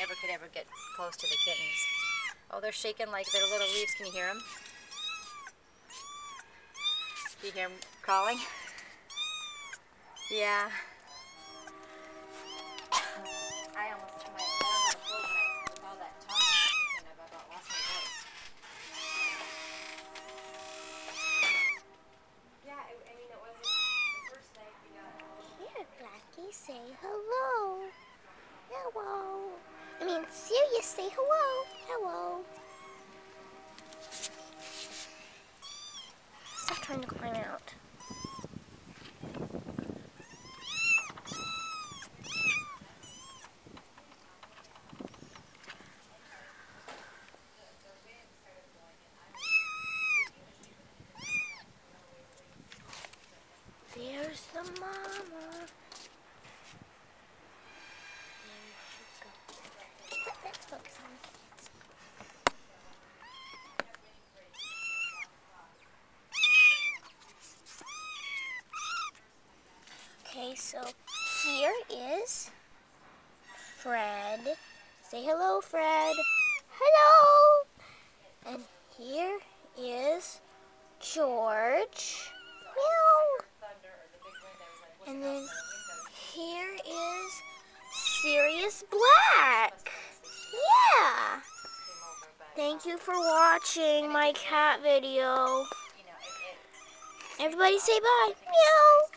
never could ever get close to the kittens. Oh, they're shaking like their little leaves. Can you hear them? Do you hear them crawling? Yeah. I almost took my arm out of with all that talking and I've about lost my voice. Yeah, I mean, it wasn't the first night we got... Here, Blackie, say hello. Hello. I mean, Sirius, say hello. Hello. Stop trying to climb out. There's the mama. Let's focus on the kids. Okay, so here is Fred. Say hello, Fred. Hello. And here is George. Meow. And then here is Sirius Black. Yeah. Thank you for watching my cat video. Everybody say bye. Meow.